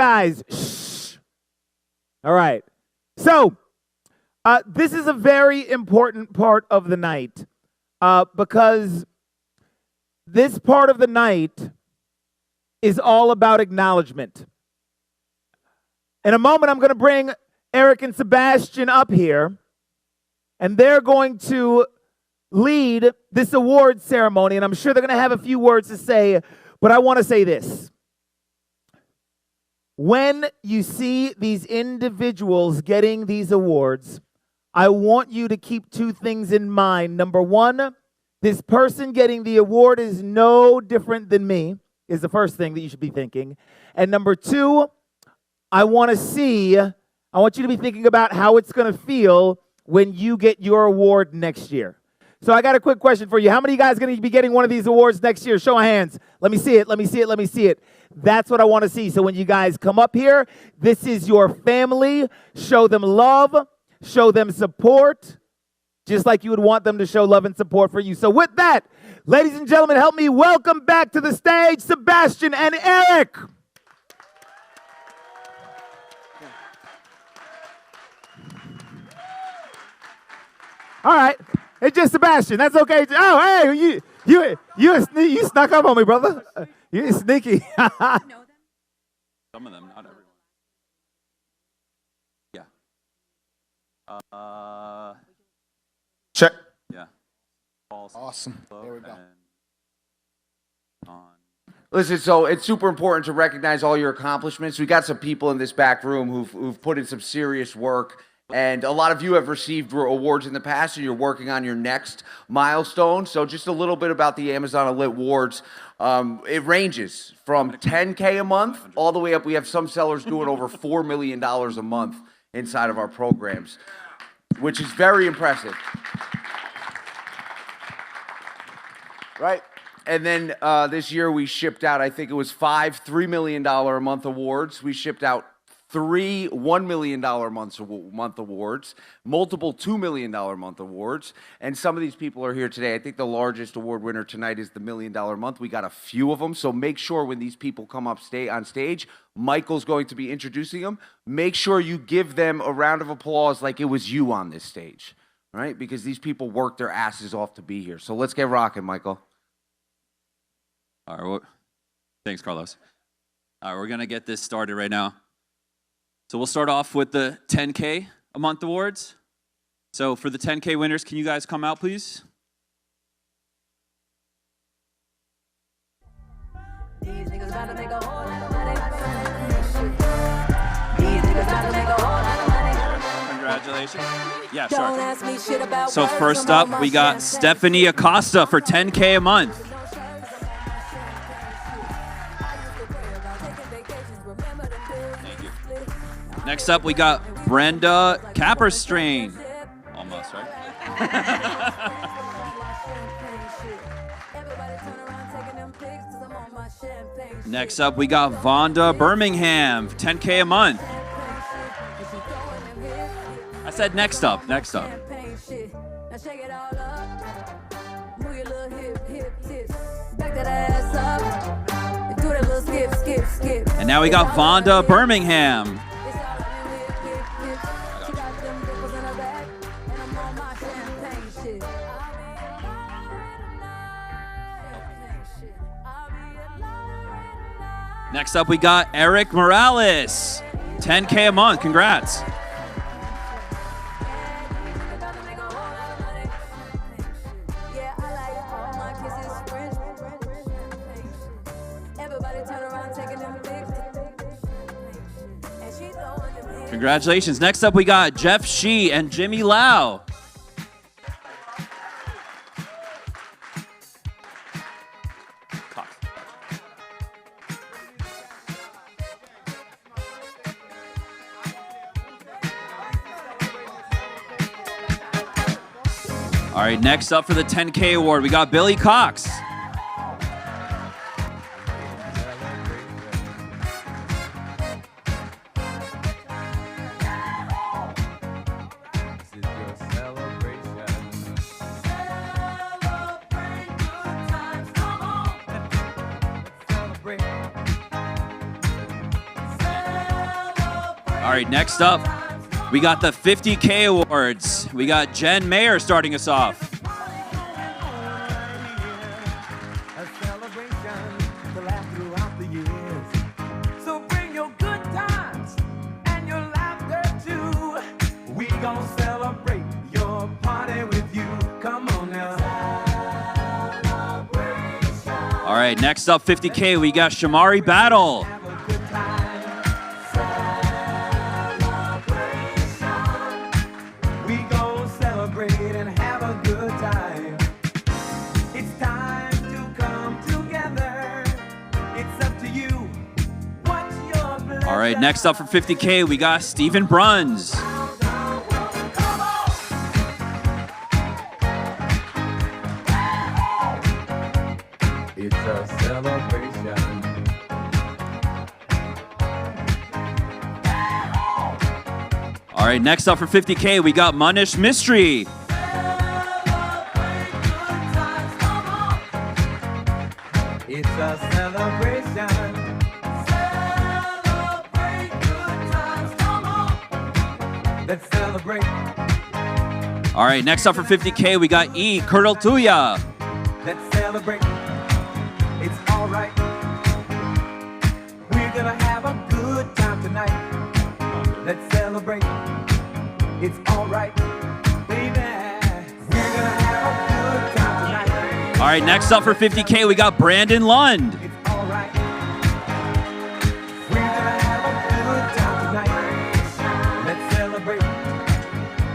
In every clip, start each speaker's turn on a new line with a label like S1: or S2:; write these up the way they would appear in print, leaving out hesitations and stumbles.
S1: Guys, shh. All right. So, this is a very important part of the night because this part of the night is all about acknowledgement. In a moment, I'm going to bring Eric and Sebastian up here, and they're going to lead this award ceremony, and I'm sure they're going to have a few words to say, but I want to say this. When you see these individuals getting these awards, I want you to keep two things in mind. Number one, this person getting the award is no different than me, is the first thing that you should be thinking. And number two, I want you to be thinking about how it's going to feel when you get your award next year. So I got a quick question for you. How many of you guys are going to be getting one of these awards next year? Show of hands. Let me see it. Let me see it. Let me see it. That's what I want to see. So when you guys come up here, this is your family. Show them love. Show them support. Just like you would want them to show love and support for you. So with that, ladies and gentlemen, help me welcome back to the stage Sebastian and Eric. All right. It's just Sebastian. That's okay. Oh, hey, you snuck up on me, brother. You're sneaky.
S2: Some of them, not everyone. Yeah.
S3: Check.
S2: Yeah.
S3: Awesome. There we go.
S4: Listen, so it's super important to recognize all your accomplishments. We got some people in this back room who've put in some serious work. And a lot of you have received awards in the past, and you're working on your next milestone. So just a little bit about the Amazon Elite Awards. It ranges from $10K a month all the way up. We have some sellers doing over $4 million a month inside of our programs, which is very impressive. Right? And then this year we shipped out, I think it was 5 $3 million a month awards. We shipped out 3 $1 million month awards, multiple $2 million month awards, and some of these people are here today. I think the largest award winner tonight is the $1 million month. We got a few of them, so make sure when these people come up on stage, Michael's going to be introducing them. Make sure you give them a round of applause like it was you on this stage, right? Because these people worked their asses off to be here. So let's get rocking, Michael.
S2: All right. Well, thanks, Carlos. All right, we're going to get this started right now. So we'll start off with the 10K a month awards. So for the 10K winners, can you guys come out, please? Congratulations. Yeah, sure. So first up, we got Stephanie Acosta for 10K a month. Next up, we got Brenda Capperstrain. Almost, right? Next up, we got Vonda Birmingham, 10K a month. I said next up, next up. And now we got Vonda Birmingham. Next up, we got Eric Morales, 10K a month. Congrats. Congratulations. Next up, we got Jeff Shee and Jimmy Lau. All right, next up for the 10K award, we got Billy Cox. All right, next up, we got the 50K awards. We got Jen Mayer starting us off.
S5: So bring your good times and your laughter too. We gon' celebrate your party with you. Come on now.
S2: All right, next up, 50K, we got Shamari Battle.
S5: Have a good time. Celebration. We gon' celebrate and have a good time. It's time to come together. It's up to you. What's your pleasure?
S2: All right, next up for 50K, we got Stephen Bruns.
S5: It's a celebration.
S2: All right, next up for 50K, we got Munish Mystery.
S5: It's a celebration. Celebrate good times. Come on. Let's celebrate.
S2: All right, next up for 50K, we got Ecurle Toya.
S5: Let's celebrate. It's all right. We're gonna have a good time tonight. Let's celebrate. It's all right, baby. We're gonna have a good time tonight.
S2: All right, next up for 50K, we got Brandon Lund.
S5: It's all right. We're gonna have a good time tonight. Let's celebrate.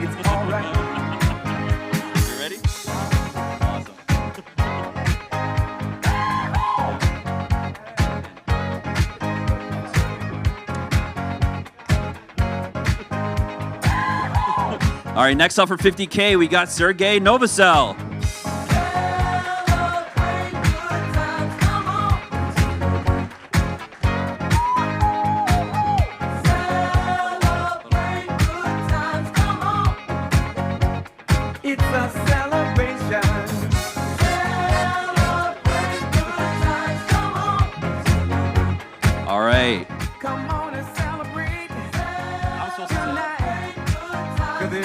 S5: It's all right.
S2: You ready? Awesome. All right, next up for 50K, we got Sergey Novosel.
S5: Celebrate good times. Come on. Celebrate good times. Come on. It's a celebration. Celebrate good times. Come on.
S2: All right.
S5: Come on and celebrate tonight.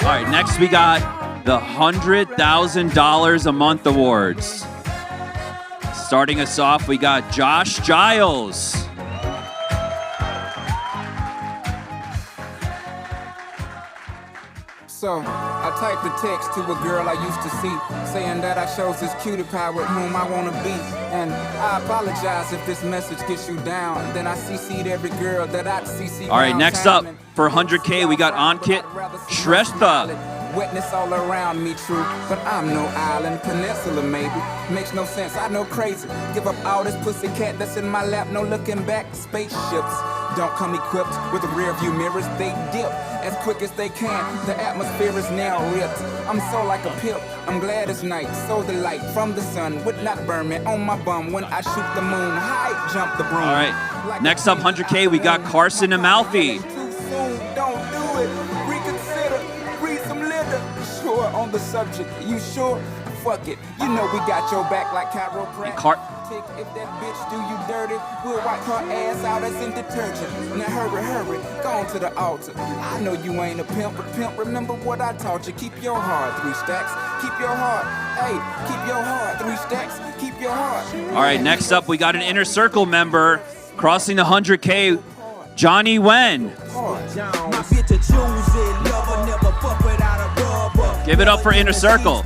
S2: All right, next we got the $100,000 a month awards. Starting us off, we got Josh Giles.
S6: So, I typed a text to a girl I used to see, saying that I shows this cutie pie with whom I wanna be. And I apologize if this message gets you down. Then I CC'd every girl that I'd CC.
S2: All right, next up for 100K, we got Ankit Shrestha.
S6: Wetness all around me, true, but I'm no island peninsula, maybe. Makes no sense, I know crazy. Give up all this pussy cat that's in my lap, no looking back. Spaceships don't come equipped with the rear view mirrors, they dip as quick as they can. The atmosphere is now ripped. I'm so like a pip. I'm glad it's night, so the light from the sun would not burn me on my bum when I shoot the moon. High jump the broom.
S2: All right, next up 100K, we got Carson Amalfi.
S6: Too soon, don't do it. Reconsider, read some litter. Sure on the subject, you sure? Fuck it, you know we got your back like chiropractic. If that bitch do you dirty, we'll wipe her ass out as in detergent. Now hurry, go on to the altar. I know you ain't a pimp, but pimp, remember what I taught you. Keep your heart, 3 stacks. Keep your heart, hey, keep your heart, 3 stacks. Keep your heart.
S2: All right, next up, we got an Inner Circle member crossing the 100K, Johnny Wen. Give it up for Inner Circle.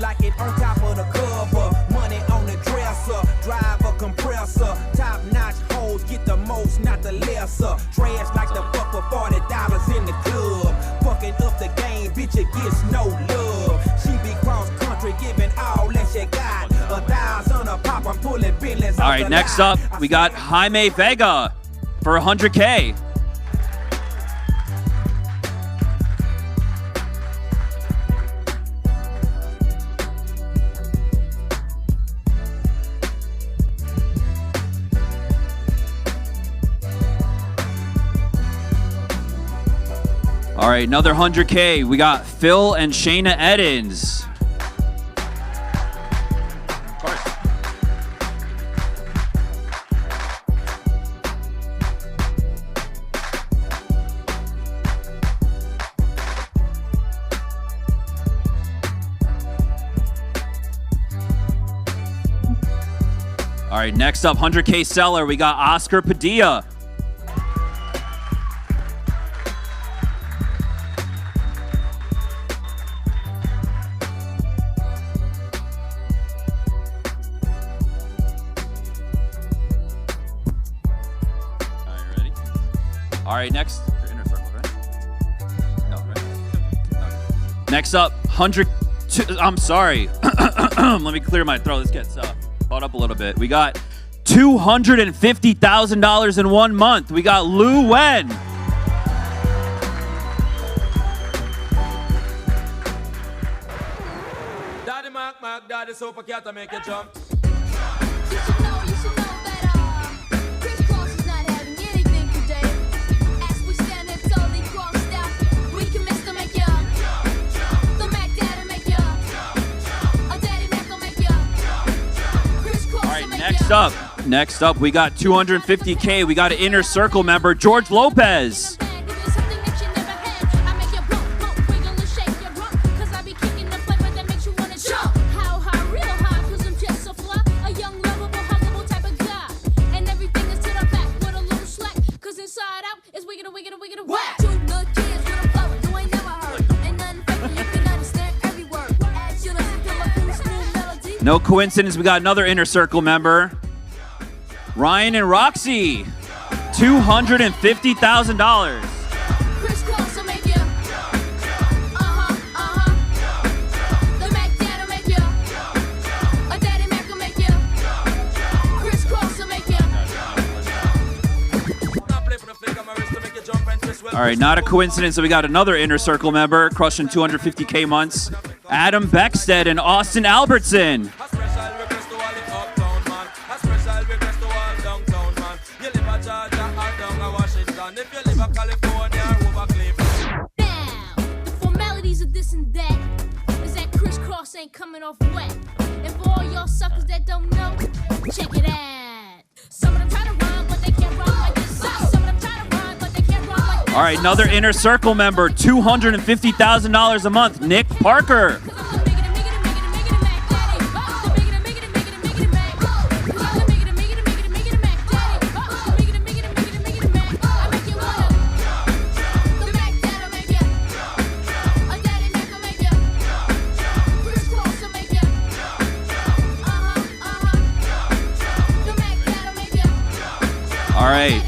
S5: Trash like the fuck for $40 in the club. Fucking up the game, bitch, it gets no love. She be cross country, giving all that she got. 1,000 a pop, I'm pulling Bentleys.
S2: All right, next up, we got Hae Vega for 100K. All right, another 100K. We got Phil and Shayna Edens. All right, next up, 100K seller. We got Oscar Padilla. All right, next. Inner circle, right? No, right? Okay. Next up, 100. I'm sorry. Let me clear my throat. This gets caught up a little bit. We got $250,000 in 1 month. We got Lou Wen.
S5: Daddy Mark, Daddy Super Cat to make you jump.
S2: Next up, we got 250K. We got an Inner Circle member, George Lopez. No coincidence, we got another Inner Circle member, Ryan and Roxy, $250,000. All right, not a coincidence that we got another Inner Circle member crushing 250K months, Adam Beckstead and Austin Albertson.
S7: Ain't coming off wet. And for all y'all suckers that don't know, check it out. Some of them try to rhyme, but they can't rhyme like this. Some of them try to rhyme, but they can't rhyme like this.
S2: All right, another Inner Circle member, $250,000 a month, Nick Parker. All right.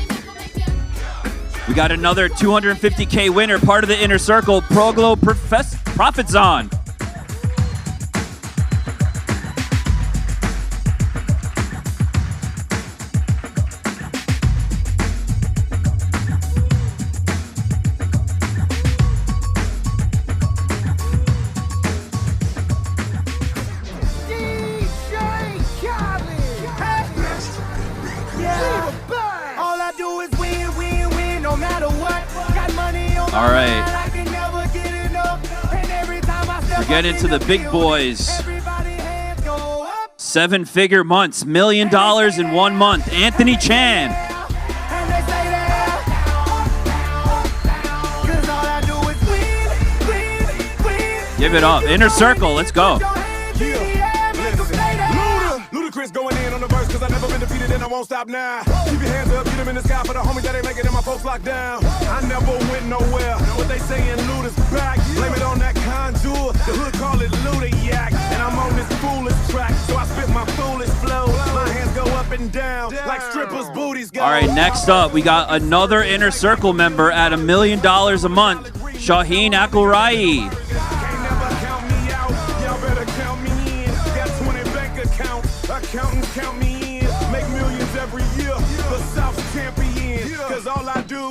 S2: We got another 250K winner, part of the Inner Circle, Proglo Profit Zone. All right. We're getting to the big boys. 7-figure months, $1 million in 1 month. Anthony Chan. Give it up. Inner Circle, let's go.
S8: Criss going in on the verse, cause I never been defeated and I won't stop now. Keep your hands up, get them in the sky for the homies that ain't making it, my folks locked down. I never went nowhere. What they saying, Luda's back. Blame it on that contour. The hood call it Ludak. And I'm on this foolish track, so I spit my foolish flow. My hands go up and down, like strippers' booties go.
S2: All right, next up, we got another Inner Circle member at $1 million a month, Shaheen Akulrai.
S8: Accountants count me in, make millions every year. The South's champion, cause all I do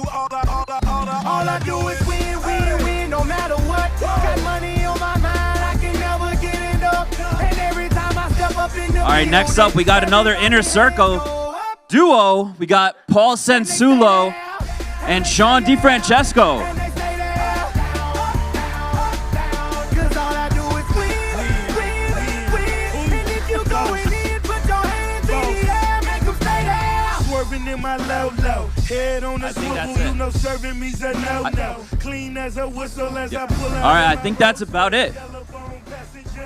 S8: is win, no matter what. Got money on my mind, I can never get enough. And every time I step up in the
S2: All right, next up, we got another Inner Circle duo. We got Paul Sensulo and Sean DiFrancesco.
S8: In my low, head on the swivel, you know serving me's a no. Clean as a whistle as I pull out.
S2: All right, I think that's about it.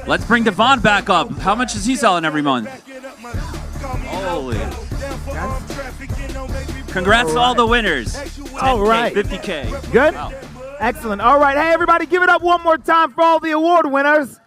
S2: Let's bring Devon back up. How much is he selling every month? Holy. Congrats to all the winners. 10K,
S1: All right.
S2: 50K.
S1: Good?
S2: Wow.
S1: Excellent. All right. Hey, everybody, give it up one more time for all the award winners.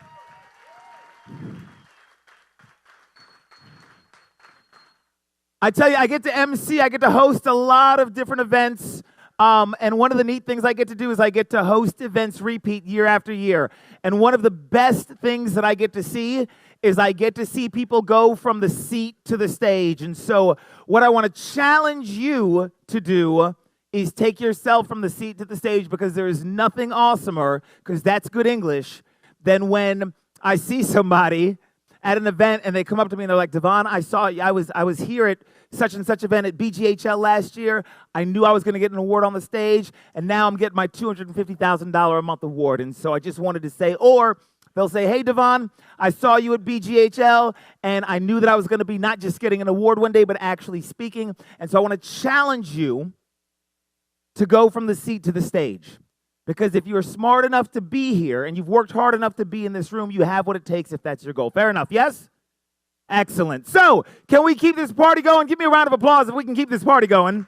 S1: I tell you, I get to MC, I get to host a lot of different events. And one of the neat things I get to do is I get to host events repeat year after year. And one of the best things that I get to see is I get to see people go from the seat to the stage. And so what I want to challenge you to do is take yourself from the seat to the stage, because there is nothing awesomer, because that's good English, than when I see somebody at an event and they come up to me and they're like, Devon, I saw you. I was here at such and such event at BGHL last year. I knew I was going to get an award on the stage, and now I'm getting my $250,000 a month award. And so I just wanted to say, or they'll say, hey, Devon, I saw you at BGHL, and I knew that I was going to be not just getting an award one day, but actually speaking. And so I want to challenge you to go from the seat to the stage. Because if you're smart enough to be here and you've worked hard enough to be in this room, you have what it takes if that's your goal. Fair enough, yes? Excellent. So, can we keep this party going? Give me a round of applause if we can keep this party going.